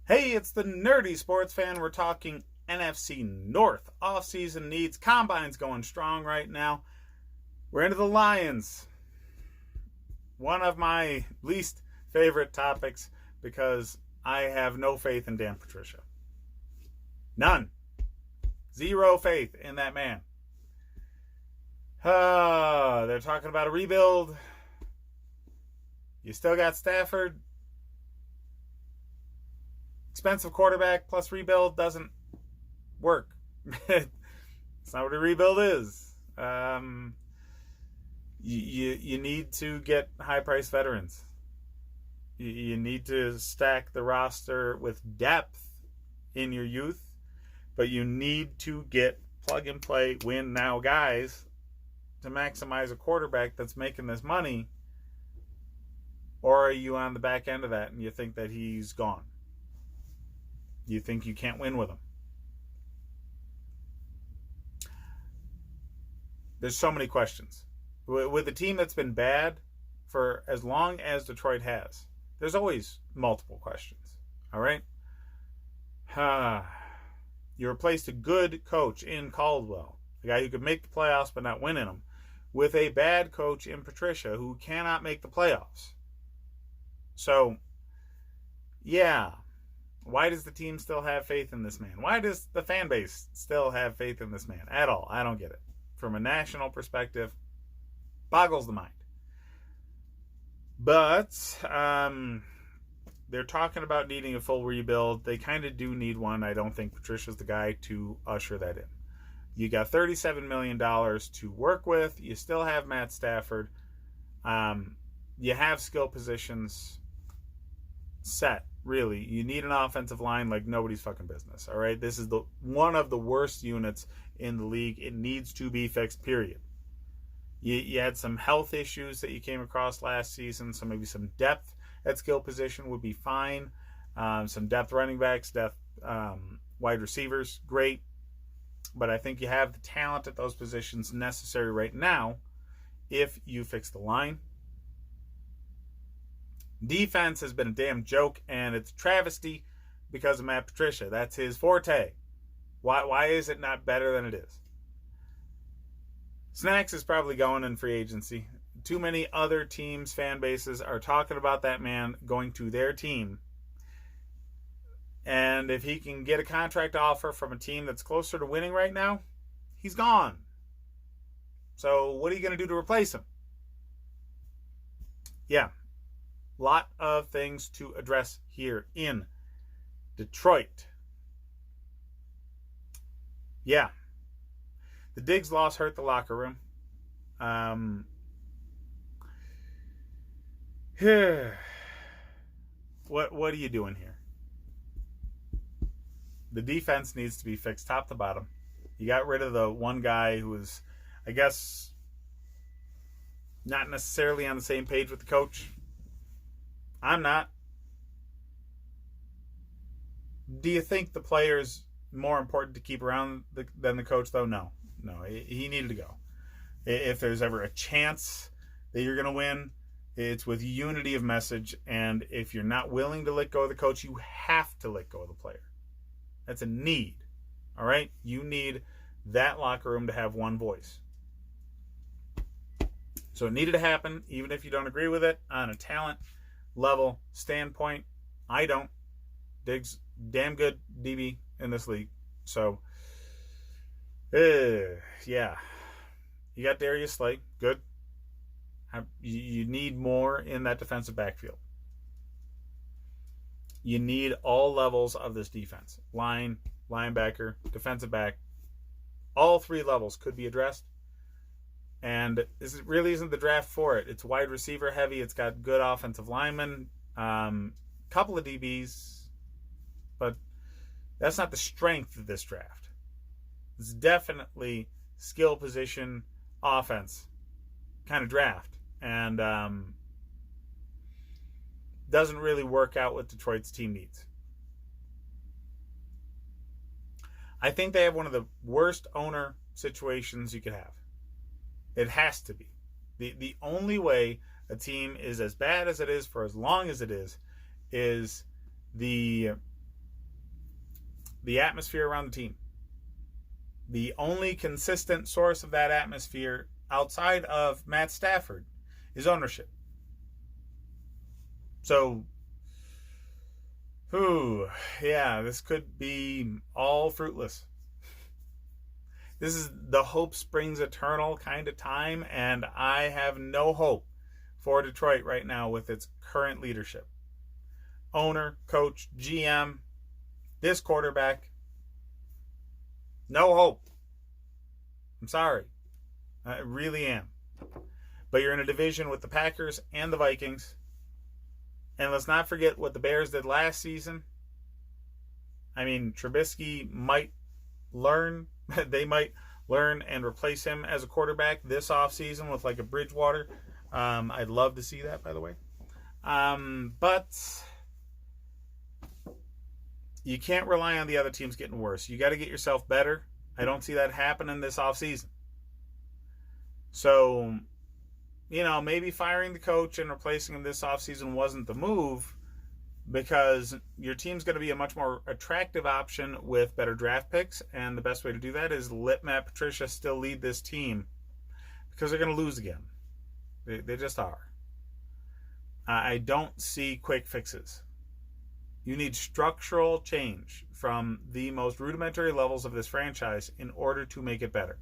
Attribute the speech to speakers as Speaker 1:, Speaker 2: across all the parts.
Speaker 1: Hey, it's the Nerdy Sports Fan. We're talking NFC North. Off-season needs. Combine's going strong right now. We're into the Lions. One of my least favorite topics because I have no faith in Dan Patricia. None. Zero faith in that man. They're talking about a rebuild. You still got Stafford. Expensive quarterback plus rebuild doesn't work. It's not what a rebuild is. You need to get high-priced veterans. You need to stack the roster with depth in your youth, but you need to get plug-and-play, win-now guys to maximize a quarterback that's making this money, or are you on the back end of that and you think that he's gone? You think you can't win with him? There's so many questions. With a team that's been bad for as long as Detroit has, there's always multiple questions. All right? You replaced a good coach in Caldwell, a guy who could make the playoffs but not win in them, with a bad coach in Patricia who cannot make the playoffs. So, yeah. Why does the team still have faith in this man? Why does the fan base still have faith in this man at all? I don't get it. From a national perspective, boggles the mind. But they're talking about needing a full rebuild. They kind of do need one. I don't think Patricia's the guy to usher that in. You got $37 million to work with. You still have Matt Stafford. You have skill positions set. Really, you need an offensive line like nobody's fucking business. All right, this is one of the worst units in the league. It needs to be fixed. Period. You had some health issues that you came across last season, so maybe some depth at skill position would be fine. Some depth running backs, depth wide receivers, great. But I think you have the talent at those positions necessary right now if you fix the line. Defense has been a damn joke, and it's a travesty because of Matt Patricia. That's his forte. Why is it not better than it is? Snacks is probably going in free agency. Too many other teams' fan bases are talking about that man going to their team. And if he can get a contract offer from a team that's closer to winning right now, he's gone. So what are you going to do to replace him? Yeah. Lot of things to address here in Detroit. Yeah. The Diggs loss hurt the locker room. What are you doing here? The defense needs to be fixed top to bottom. You got rid of the one guy who was, I guess, not necessarily on the same page with the coach. I'm not. Do you think the player's more important to keep around than the coach, though? No. He needed to go. If there's ever a chance that you're going to win, it's with unity of message. And if you're not willing to let go of the coach, you have to let go of the player. That's a need. All right? You need that locker room to have one voice. So it needed to happen, even if you don't agree with it, on a talent level standpoint. I don't. Diggs, damn good DB in this league. So, yeah. You got Darius Slay. Good. You need more in that defensive backfield. You need all levels of this defense. Line, linebacker, defensive back. All three levels could be addressed. And this really isn't the draft for it. It's wide receiver heavy. It's got good offensive linemen, couple of DBs, but that's not the strength of this draft. It's definitely skill position offense kind of draft, and doesn't really work out what Detroit's team needs. I think they have one of the worst owner situations you could have. It has to be. The only way a team is as bad as it is for as long as it is the the atmosphere around the team. The only consistent source of that atmosphere outside of Matt Stafford is ownership. So, this could be all fruitless. This is the hope springs eternal kind of time, and I have no hope for Detroit right now with its current leadership. Owner, coach, GM, this quarterback, no hope. I'm sorry. I really am. But you're in a division with the Packers and the Vikings. And let's not forget what the Bears did last season. I mean, Trubisky might learn. They might learn and replace him as a quarterback this offseason with like a Bridgewater. I'd love to see that, by the way. But you can't rely on the other teams getting worse. You got to get yourself better. I don't see that happening this offseason. So, maybe firing the coach and replacing him this offseason wasn't the move, because your team's going to be a much more attractive option with better draft picks, and the best way to do that is let Matt Patricia still lead this team, because they're going to lose again. They just are. I don't see quick fixes. You need structural change from the most rudimentary levels of this franchise in order to make it better.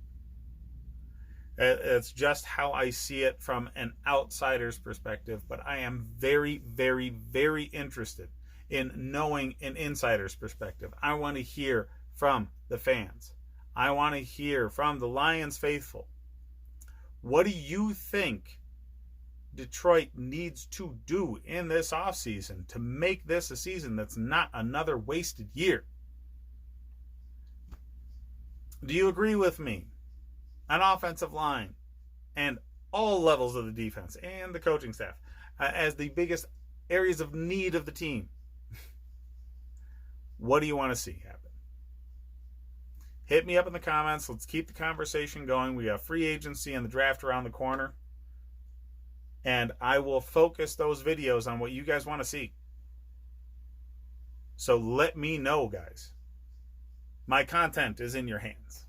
Speaker 1: It's just how I see it from an outsider's perspective, but I am very, very, very interested in knowing an insider's perspective. I want to hear from the fans. I want to hear from the Lions faithful. What do you think Detroit needs to do in this offseason to make this a season that's not another wasted year? Do you agree with me? An offensive line and all levels of the defense and the coaching staff as the biggest areas of need of the team. What do you want to see happen? Hit me up in the comments. Let's keep the conversation going. We have free agency and the draft around the corner. And I will focus those videos on what you guys want to see. So let me know, guys. My content is in your hands.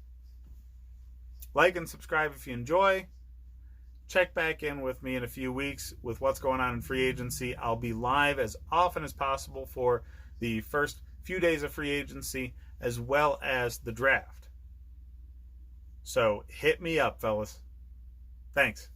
Speaker 1: Like and subscribe if you enjoy. Check back in with me in a few weeks with what's going on in free agency. I'll be live as often as possible for the first few days of free agency as well as the draft. So hit me up, fellas. Thanks.